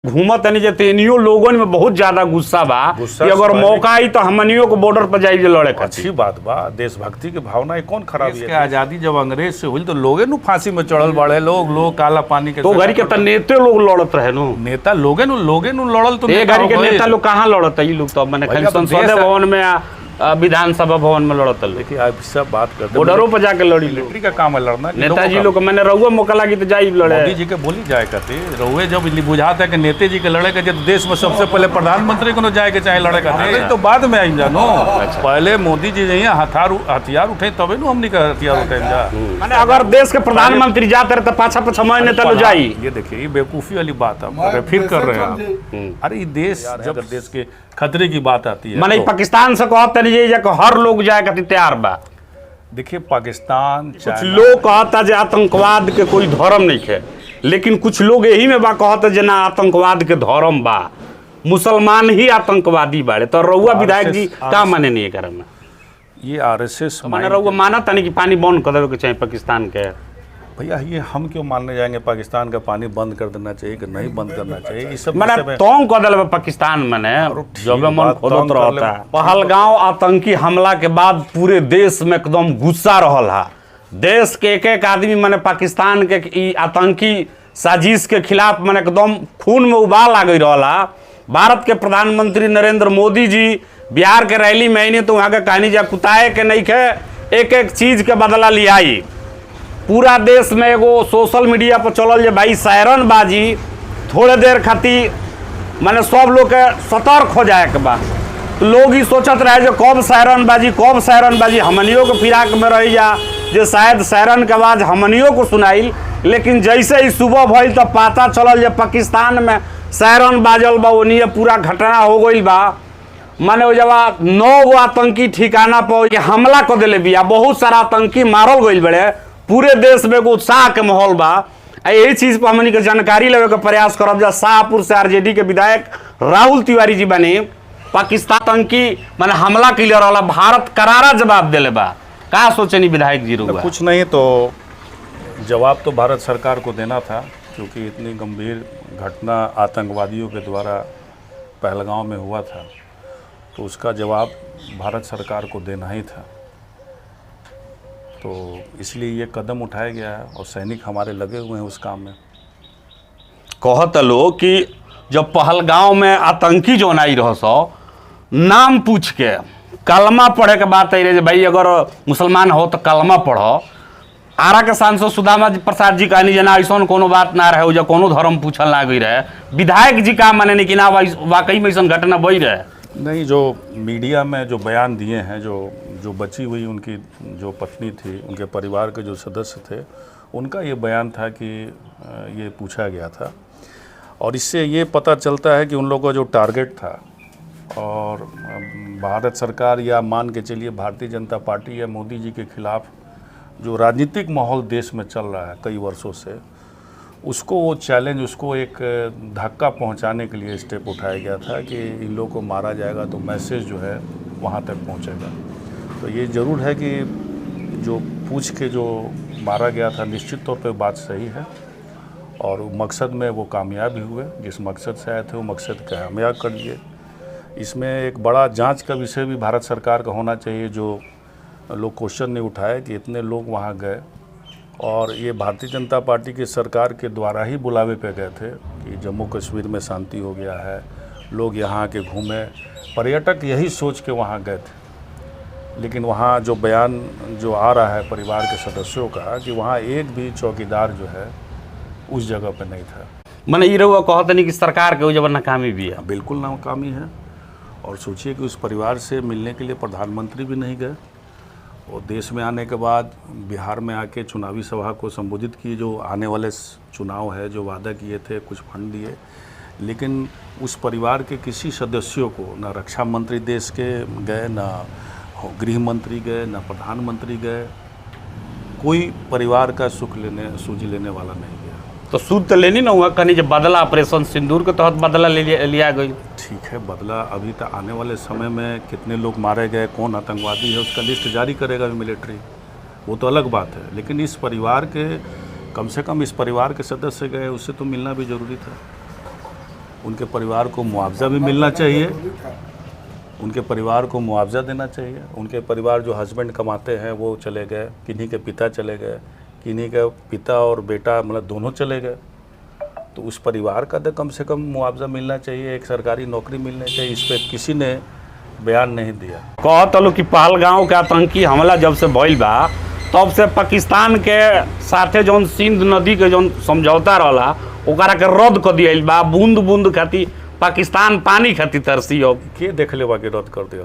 घूमत नहीं जते इनियो लोगन में बहुत ज्यादा गुस्सा बा कि अगर मौका आई तो हमनियों को बॉर्डर पर जाइए लड़े। अच्छी बात बा, देशभक्ति की भावना कौन खराब है। आजादी जब अंग्रेज से हुई तो लोगे नु फांसी में चढ़ल बड़े लोग काला पानी के तो घरी के नेते लोग लड़त रहे नु नेता लोगे नु लड़ल तो घरी के नेता लोग कहाँ लड़त है लोग तो मैंने खाली संसद भवन में विधानसभा भवन में लड़त। देखिए आप सब बात करते बॉर्डरों पर जाके लड़ी मिलिट्री का काम है लड़ना। नेताजी लोग मैंने रहुआ मौका लगी तो जाई लड़े। मोदी जी के बोली जाए करते रहुए जब बुझाता है कि नेताजी के लड़े के जब देश में सबसे पहले प्रधानमंत्री को जाए के चाहे लड़े करते तो बाद में आई जानो। पहले मोदी जी जाइए हथियार उठे तबे नु हमनी का हथियार उठे जा। माने अगर देश के प्रधानमंत्री जाते रहे तो पाछा पाछा मैं नेता लो जाई। ये देखिए ये बेवकूफी वाली बात है, फिर कर रहे हैं आप। अरे देश जब देश के खतरे की बात आती है माने पाकिस्तान से कहते नहीं हर लोग जाए खातिर तैयार बा। देखिए पाकिस्तान कुछ लोग कहता जे आतंकवाद के कोई धर्म नहीं है, लेकिन कुछ लोग यही में बा कहते जना आतंकवाद के धर्म बा, मुसलमान ही आतंकवादी बाड़े। तो रउआ विधायक जी का माने नहीं करे में ये आरएसएस माने रउआ माना तनी कि पानी बंद कर देवे के चाहिए पाकिस्तान के। भैया ये हम क्यों मानने जाएंगे पाकिस्तान का पानी बंद कर देना चाहिए कि नहीं बंद करना चाहिए। ये सब मैंने तोंग कर दिल पाकिस्तान मैंने जब मन खोदत रहता है। पहलगांव आतंकी हमला के बाद पूरे देश में एकदम गुस्सा रहल है। देश के एक आदमी मैंने पाकिस्तान के आतंकी साजिश के खिलाफ मैंने एकदम खून में उबाल आ गई रहा। भारत के प्रधानमंत्री नरेंद्र मोदी जी बिहार के रैली में आई तो वहाँ के कहानी जा कुताए के नहीं खे एक एक चीज के बदला लियाई। पूरा देश में एगो सोशल मीडिया पर चलल जे भाई सायरन बाजी थोड़े देर खातिर माने सब लोग के सतर्क हो जाए के बाद तो लोग ही सोचत रहे जो कब सायरन बाजी हमनियों के फिराक में रही जा जे शायद सायरन के आवाज हमनियों को सुनाइल। लेकिन जैसे ही सुबह भइल तो पता चलल जे पाकिस्तान में सायरन बाजल बा ओनिए पूरा घटना हो गई बा। माने जब 9 गो आतंकी ठिकाना पर हमला कर दिले बिया, बहुत सारा आतंकी मारल गई बड़े। पूरे देश में एगो उत्साह के माहौल बा। यही चीज पर हमनी के जानकारी लेवे के प्रयास करब। जा शाहपुर से आरजेडी के विधायक राहुल तिवारी जी बने पाकिस्तान आतंकी माने हमला के लिए रहा, भारत करारा जवाब दिले बा। का सोचनी विधायक जी रुआ? कुछ नहीं तो जवाब तो भारत सरकार को देना था, क्योंकि इतनी गंभीर घटना आतंकवादियों के द्वारा पहलगांव में हुआ था तो उसका जवाब भारत सरकार को देना ही था। तो इसलिए ये कदम उठाया गया है और सैनिक हमारे लगे हुए हैं उस काम में। कहत लोग कि जब पहलगांव में आतंकी जो आई रह सो नाम पूछ के कलमा पढ़े के बात आई रहे भाई अगर मुसलमान हो तो कलमा पढ़ो। आरा के सांसद सुदामा प्रसाद जी कहनी जना ऐसा कोनो बात ना रहे जो कोनो धर्म पूछल ना गई रहे। विधायक जी का माने नहीं कि ना वाकई में ऐसा घटना बही रहे? नहीं, जो मीडिया में जो बयान दिए हैं जो बची हुई उनकी जो पत्नी थी उनके परिवार के जो सदस्य थे उनका ये बयान था कि ये पूछा गया था और इससे ये पता चलता है कि उन लोगों का जो टारगेट था और भारत सरकार या मान के चलिए भारतीय जनता पार्टी या मोदी जी के खिलाफ जो राजनीतिक माहौल देश में चल रहा है कई वर्षों से उसको वो चैलेंज उसको एक धक्का पहुंचाने के लिए स्टेप उठाया गया था कि इन लोगों को मारा जाएगा तो मैसेज जो है वहाँ तक पहुँचेगा। तो ये ज़रूर है कि जो पूछ के जो मारा गया था निश्चित तौर पे बात सही है और मकसद में वो कामयाब भी हुए। जिस मकसद से आए थे वो मकसद कामयाब कर दिए। इसमें एक बड़ा जांच का विषय भी भारत सरकार का होना चाहिए। जो लोग क्वेश्चन ने उठाए कि इतने लोग वहाँ गए और ये भारतीय जनता पार्टी की सरकार के द्वारा ही बुलावे पे गए थे कि जम्मू कश्मीर में शांति हो गया है, लोग यहाँ के घूमे, पर्यटक यही सोच के वहाँ गए थे। लेकिन वहाँ जो बयान जो आ रहा है परिवार के सदस्यों का कि वहाँ एक भी चौकीदार जो है उस जगह पे नहीं था। मैंने ये रहुआ कहते नहीं कि सरकार के वजह नाकामी भी है? बिल्कुल नाकामी है। और सोचिए कि उस परिवार से मिलने के लिए प्रधानमंत्री भी नहीं गए और देश में आने के बाद बिहार में आके चुनावी सभा को संबोधित की। जो आने वाले चुनाव है जो वादा किए थे कुछ फंड दिए, लेकिन उस परिवार के किसी सदस्यों को ना रक्षा मंत्री देश के गए, ना गृह मंत्री गए, ना प्रधानमंत्री गए। कोई परिवार का सूझ लेने वाला नहीं गया। तो सूद तो लेनी ना हुआ कहीं जब बदला ऑपरेशन सिंदूर के तहत बदला लिया गई। ठीक है, बदला अभी तक आने वाले समय में कितने लोग मारे गए, कौन आतंकवादी है, उसका लिस्ट जारी करेगा मिलिट्री, वो तो अलग बात है। लेकिन इस परिवार के कम से कम इस परिवार के सदस्य गए, उससे तो मिलना भी जरूरी था। उनके परिवार को मुआवजा भी मिलना चाहिए, उनके परिवार को मुआवजा देना चाहिए। उनके परिवार जो हस्बैंड कमाते हैं वो चले गए, किन्हीं के पिता चले गए, किन्हीं के पिता और बेटा मतलब दोनों चले गए, तो उस परिवार का तो कम से कम मुआवजा मिलना चाहिए, एक सरकारी नौकरी मिलनी चाहिए। इस पर किसी ने बयान नहीं दिया। कहतलो कि पहलगांव के आतंकी हमला जब से भइल बा तब से पाकिस्तान के साथे जौन सिंध नदी के जौन समझौता रहला ओकरा के रद्द कर दिया बा। बूंद बूंद खातिर पाकिस्तान पानी खातिर तरसी। अब के देखले बा के रद्द कर दिया,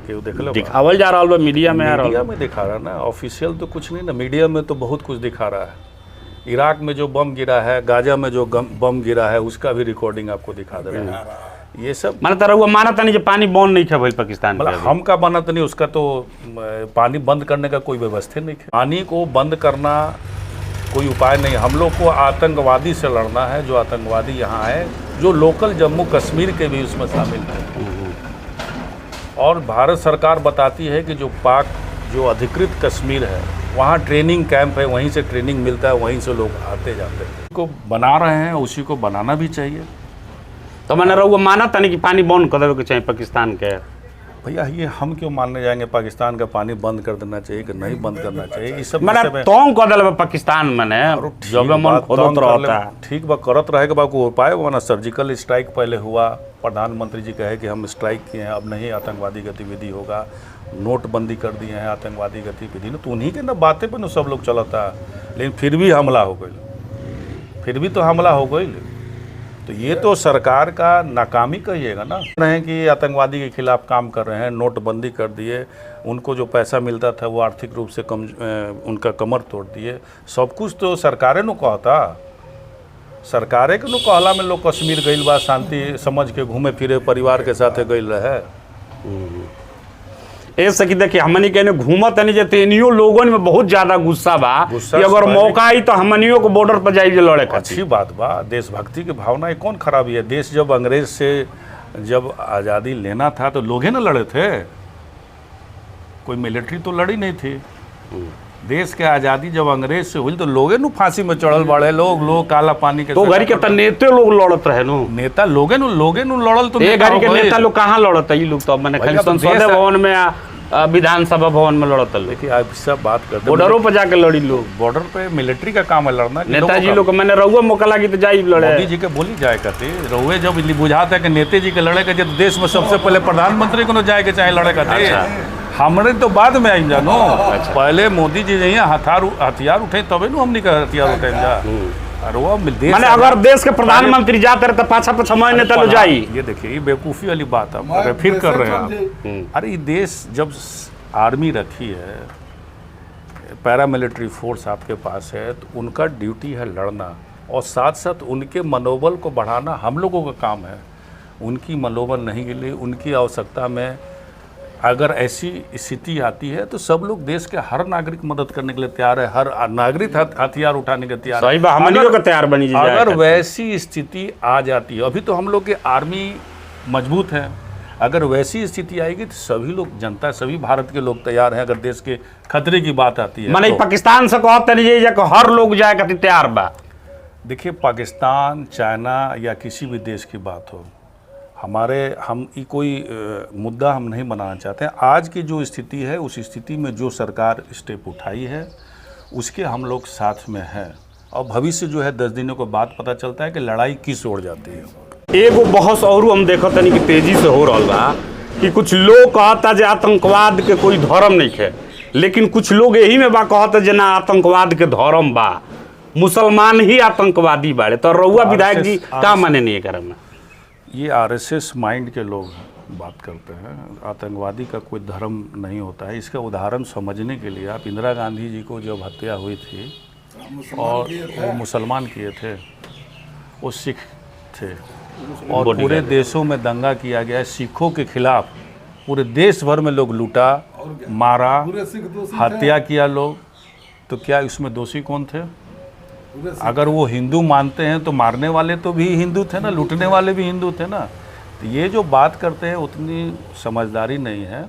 केहू देखले बा? दिखावल जा रहा बा, मीडिया में आ रहा, मीडिया में दिखा रहा ना, ऑफिशियल तो कुछ नहीं ना, मीडिया में तो बहुत कुछ दिखा रहा है। इराक में जो बम गिरा है, गाजा में जो बम गिरा है, उसका भी रिकॉर्डिंग आपको दिखा दे रहे हैं। ये सब माने तरह वो माना नहीं जो पानी बंद नहीं था पाकिस्तान मतलब हम का बना तो नहीं, उसका तो पानी बंद करने का कोई व्यवस्था नहीं है। पानी को बंद करना कोई उपाय नहीं। हम लोग को आतंकवादी से लड़ना है, जो आतंकवादी यहाँ है, जो लोकल जम्मू कश्मीर के भी उसमें शामिल है। और भारत सरकार बताती है कि जो पाक जो अधिकृत कश्मीर है वहाँ ट्रेनिंग कैंप है, वहीं से ट्रेनिंग मिलता है, वहीं से लोग आते जाते हैं। को बना रहे हैं, उसी को बनाना भी चाहिए। तो मैंने रहुआ माना था नहीं कि पानी बंद कर देवे के चाहिए पाकिस्तान के? भैया ये हम क्यों मानने जाएंगे पाकिस्तान का पानी बंद कर देना चाहिए कि नहीं बंद करना चाहिए? इस सब मैंने तोंग कर दिल पाकिस्तान मैंने जब मन खोदत रहता है। ठीक बा, करत रहेगा बा, कोई उपाय हुआ ना। सर्जिकल स्ट्राइक पहले हुआ, प्रधानमंत्री जी कहे कि हम स्ट्राइक किए हैं, अब नहीं आतंकवादी गतिविधि होगा, नोटबंदी कर दिए हैं आतंकवादी गतिविधि न, तो उन्हीं के ना बातें पर सब लोग चलता है। लेकिन फिर भी हमला हो गई, फिर भी तो हमला हो गई। तो ये तो सरकार का नाकामी कहिएगा ना, नहीं कि आतंकवादी के खिलाफ काम कर रहे हैं, नोटबंदी कर दिए, उनको जो पैसा मिलता था वो आर्थिक रूप से उनका कमर तोड़ दिए। सब कुछ तो सरकारें नु कहता, सरकारें के नु कहला में लोग कश्मीर गइल बा, शांति समझ के घूमे फिरे परिवार के साथ गइल रहे। ऐसे कि देखिए हमनी कहने घूमत नहीं जाते, इनियो लोगों में बहुत ज्यादा गुस्सा बा कि अगर मौका आई तो हमनियों को बॉर्डर पर जाइए लड़े। अच्छी बात बा, देशभक्ति की भावना ये कौन खराबी है? देश जब अंग्रेज से जब आज़ादी लेना था तो लोग ही ना लड़े थे, कोई मिलिट्री तो लड़ी नहीं थी। देश के आज़ादी जब अंग्रेज से हुई तो लोगे नु फांसी में चढ़ल बड़े लोग काला पानी के तो घड़ी के नेते लोग लड़त रहे नु, नेता लोगे नु लड़ल तो घड़ी के नेता लोग कहाँ लड़त है? ये लोग तो मैंने खाली संसद भवन में विधानसभा भवन में लड़त। देखिए आप सब बात करते, बॉर्डरों पर जाके लड़ी लोग, बॉर्डर पे मिलिट्री का काम है लड़ना। नेताजी लोग मैंने रहुआ मौका लगी तो जाई लड़े। मोदी जी के बोली जाए कहते रहुए जब बुझाता है कि नेता जी के लड़े के देश में सबसे पहले प्रधानमंत्री को जाए के चाहे लड़े कहते। हमने तो बाद में आई जानो, पहले मोदी जी जी हथियार उठे तबे नु हमने का हथियार उठे जा। माने अगर देश के प्रधानमंत्री जाते रहे तो पाछा मैं नेता लो जाई। ये देखिए ये बेवकूफ़ी वाली बात है, फिर कर रहे हैं आप। अरे ये देश जब आर्मी रखी है, पैरामिलिट्री फोर्स आपके पास है, तो उनका ड्यूटी है लड़ना, और साथ साथ उनके मनोबल को बढ़ाना हम लोगों का काम है। उनकी मनोबल नहीं गिली, उनकी आवश्यकता में अगर ऐसी स्थिति आती है तो सब लोग देश के हर नागरिक मदद करने के लिए तैयार है, हर नागरिक हथियार उठाने के तैयार है। तैयार बनी अगर वैसी स्थिति आ जाती है, अभी तो हम लोग की आर्मी मजबूत है, अगर वैसी स्थिति आएगी तो सभी लोग, जनता, सभी भारत के लोग तैयार हैं। अगर देश के खतरे की बात आती है माने तो पाकिस्तान से कहते नहीं हर लोग जाए खातिर तैयार बा। देखिए पाकिस्तान, चाइना या किसी भी देश की बात हो, हम ये कोई मुद्दा हम नहीं बनाना चाहते हैं। आज की जो स्थिति है उस स्थिति में जो सरकार स्टेप उठाई है उसके हम लोग साथ में हैं, और भविष्य जो है 10 दिनों के बाद पता चलता है कि लड़ाई किस ओर जाती है। एगो बहस और हम देखते नहीं कि तेजी से हो रहा बा कि कुछ लोग कहता जे आतंकवाद के कोई धर्म नहीं है, लेकिन कुछ लोग यही में बा कहता जना आतंकवाद के धर्म बा, मुसलमान ही आतंकवादी बाड़े। तो रउआ विधायक जी का माने नहीं करे में? ये आरएसएस माइंड के लोग बात करते हैं, आतंकवादी का कोई धर्म नहीं होता है। इसका उदाहरण समझने के लिए आप इंदिरा गांधी जी को जब हत्या हुई थी और वो मुसलमान किए थे, वो सिख थे, और पूरे देशों में दंगा किया गया सिखों के खिलाफ, पूरे देश भर में लोग लूटा, मारा, हत्या किया लोग। तो क्या इसमें दोषी कौन थे? अगर वो हिंदू मानते हैं तो मारने वाले तो भी हिंदू थे ना, लूटने वाले भी हिंदू थे ना। तो ये जो बात करते हैं उतनी समझदारी नहीं है।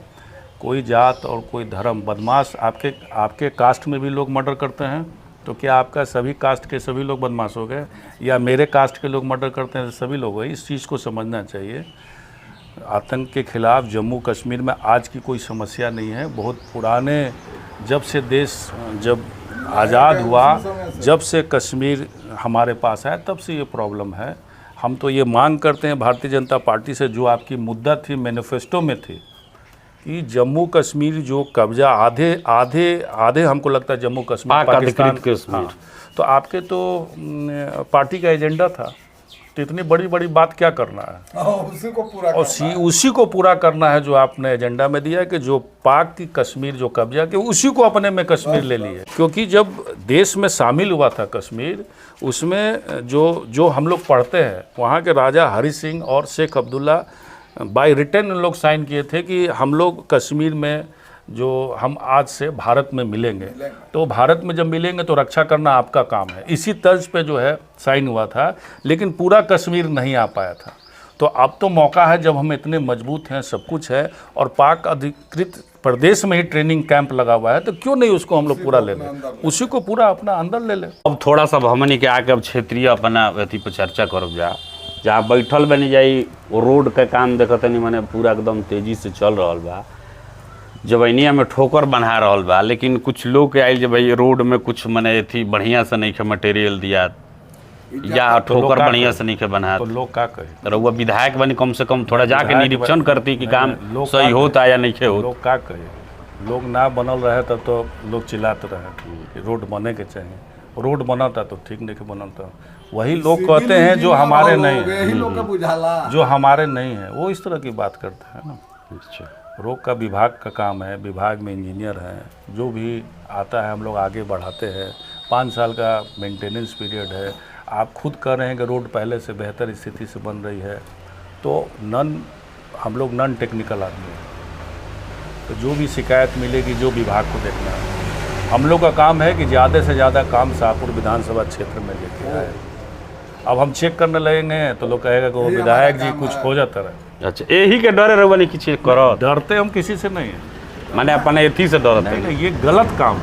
कोई जात और कोई धर्म, बदमाश आपके कास्ट में भी लोग मर्डर करते हैं, तो क्या आपका सभी कास्ट के सभी लोग बदमाश हो गए, या मेरे कास्ट के लोग मर्डर करते हैं सभी लोग हो? इस चीज़ को समझना चाहिए। आतंक के खिलाफ जम्मू कश्मीर में आज की कोई समस्या नहीं है। बहुत पुराने, जब से देश जब आज़ाद हुआ, जब से कश्मीर हमारे पास आया, तब से ये प्रॉब्लम है। हम तो ये मांग करते हैं भारतीय जनता पार्टी से, जो आपकी मुद्दा थी मैनिफेस्टो में थी कि जम्मू कश्मीर जो कब्जा आधे हमको लगता है जम्मू कश्मीर पाकिस्तान, हाँ, तो आपके तो पार्टी का एजेंडा था। तो इतनी बड़ी बड़ी बात क्या करना है, उसी को पूरा और उसी को पूरा करना है जो आपने एजेंडा में दिया है कि जो पाक की कश्मीर जो कब्जा के उसी को अपने में कश्मीर ले लिए। क्योंकि जब देश में शामिल हुआ था कश्मीर, उसमें जो हम लोग पढ़ते हैं, वहाँ के राजा हरि सिंह और शेख अब्दुल्ला बाय रिटर्न लोग साइन किए थे कि हम लोग कश्मीर में जो हम आज से भारत में मिलेंगे, तो भारत में जब मिलेंगे तो रक्षा करना आपका काम है। इसी तर्ज पे जो है साइन हुआ था, लेकिन पूरा कश्मीर नहीं आ पाया था। तो अब तो मौका है, जब हम इतने मजबूत हैं, सब कुछ है, और पाक अधिकृत प्रदेश में ही ट्रेनिंग कैंप लगा हुआ है, तो क्यों नहीं उसको हम लोग पूरा ले लें, उसी को पूरा अपना अंदर ले लें। अब थोड़ा सा हमनी के आके अब क्षेत्रीय अपना अथी पर चर्चा करब जा, जहाँ बैठल बनी जाई वो रोड के काम देखते नहीं, माने पूरा एकदम तेजी से चल रहा बा। जबैनिया में ठोकर बना रहा बा, लेकिन कुछ लोग के आयल जब भाई रोड में कुछ मने थी बढ़िया से नहीं के मटेरियल दिया, या ठोकर बढ़िया से नहीं के बना, तो लोग क्या कहे? तो वो विधायक बनी कम से कम थोड़ा जाके निरीक्षण करती कि काम सही होता या नहीं हो। लोग क्या कहे? लोग ना बनल रहे तब तो लोग चिल्लाते रहे कि रोड बने के चाहिए, रोड बना था तो ठीक नहीं के बनल था। वही लोग कहते हैं जो हमारे नहीं है, जो हमारे नहीं है, वो इस तरह की बात करते हैं ना। रोड का विभाग का काम है, विभाग में इंजीनियर हैं, जो भी आता है हम लोग आगे बढ़ाते हैं। 5 साल का मेंटेनेंस पीरियड है। आप खुद कह रहे हैं कि रोड पहले से बेहतर स्थिति से बन रही है, तो हम लोग नॉन टेक्निकल आदमी हैं, तो जो भी शिकायत मिलेगी, जो विभाग को देखना है, हम लोग का काम है कि ज़्यादा से ज़्यादा काम शाहपुर विधानसभा क्षेत्र में लेके आए। अब हम चेक करने लगेंगे तो लोग कहेगा कि वो विधायक जी कुछ हो जाता रहे। अच्छा, यही के डरे रहो नहीं कि करो? डरते हम किसी से नहीं है, माने अपने एथी से डरते नहीं, ये गलत काम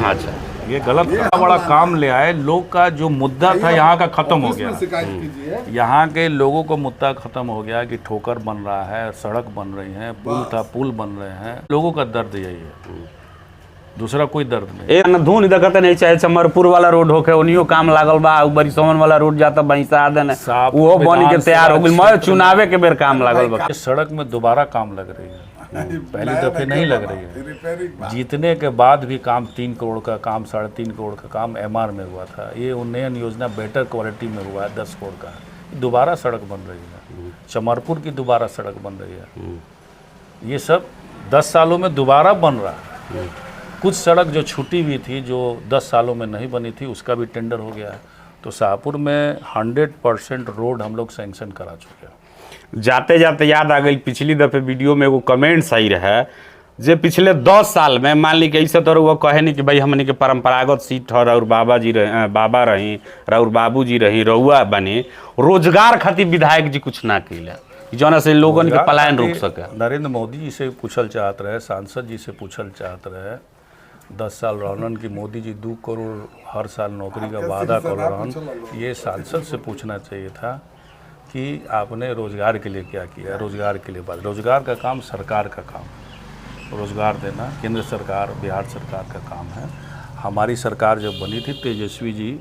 अच्छा, ये गलत बड़ा काम ले आए। लोग का जो मुद्दा था यहाँ का खत्म हो गया। यहाँ के लोगों को मुद्दा खत्म हो गया कि ठोकर बन रहा है, सड़क बन रही है, पुल था पुल बन रहे हैं। लोगों का दर्द यही है, दूसरा कोई दर्द नहीं। ए धुन देखते नहीं, चाहे चमरपुर वाला रोड होके उन्हीं काम लागल बा, बरिसमन वाला रोड जाता भैंसा देने वो बन के तैयार हो गई। मैं चुनावे के बेर काम लागल बा। सड़क में दोबारा काम लग रही है, पहली दफे नहीं लग रही है। जीतने के बाद भी काम 3 करोड़ का काम, 3.5 करोड़ का काम MR में हुआ था। ये उन्नयन योजना बेटर क्वालिटी में हुआ है 10 करोड़ का। दोबारा सड़क बन रही है, चमरपुर की दोबारा सड़क बन रही है। ये सब 10 सालों में दोबारा बन रहा है। कुछ सड़क जो छूटी हुई थी, जो 10 सालों में नहीं बनी थी, उसका भी टेंडर हो गया है। तो शाहपुर में 100% रोड हम लोग सैंक्शन करा चुके हैं। जाते जाते याद आ गई, पिछली दफे वीडियो में एगो कमेंट सही रहे, जे पिछले 10 साल में मान ली कि ऐसे तो वो कहे नहीं कि भाई हमने के परंपरागत सीट है, और बाबा जी रहे, बाबा रही, और बाबू जी रही, रउआ बने, रोजगार खातिर विधायक जी कुछ ना कैले, जौन से लोगन के पलायन रोक सके। नरेंद्र मोदी जी से पूछल चाहत रहे, सांसद जी से पूछल चाहत रहे। 10 साल रहन कि मोदी जी 2 करोड़ हर साल नौकरी का वादा कर रहन। ये सांसद से पूछना चाहिए था कि आपने रोजगार के लिए क्या किया। रोजगार के लिए बात, रोजगार का काम सरकार का काम, रोजगार देना केंद्र सरकार, बिहार सरकार का काम है। हमारी सरकार जब बनी थी, तेजस्वी जी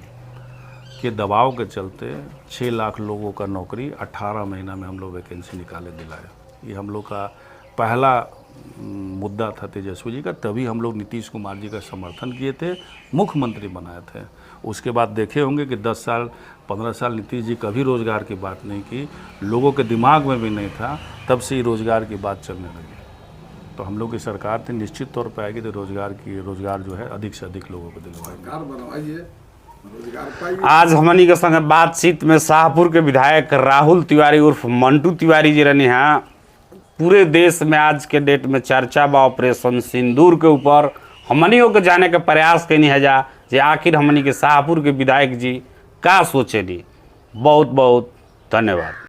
के दबाव के चलते 6 लाख लोगों का नौकरी 18 महीना में हम लोग वैकेंसी निकाले दिलाए। ये हम लोग का पहला मुद्दा था तेजस्वी जी का। तभी हम लोग नीतीश कुमार जी का समर्थन किए थे, मुख्यमंत्री बनाए थे। उसके बाद देखे होंगे कि 10 साल 15 साल नीतीश जी कभी रोज़गार की बात नहीं की, लोगों के दिमाग में भी नहीं था। तब से ही रोज़गार की बात चलने लगी। तो हम लोग की सरकार थी, निश्चित तौर पर आएगी तो रोज़गार जो है अधिक से अधिक लोगों को दिलवाएगी। आज हमनी के संग बातचीत में शाहपुर के विधायक राहुल तिवारी उर्फ मंटू तिवारी जी रहनी हैं। पूरे देश में आज के डेट में चर्चा बा ऑपरेशन सिंदूर के ऊपर। हमनियों के जाने के प्रयास कैनी है जा जे आखिर हमनी के शाहपुर के विधायक जी का सोचेनी। बहुत बहुत धन्यवाद।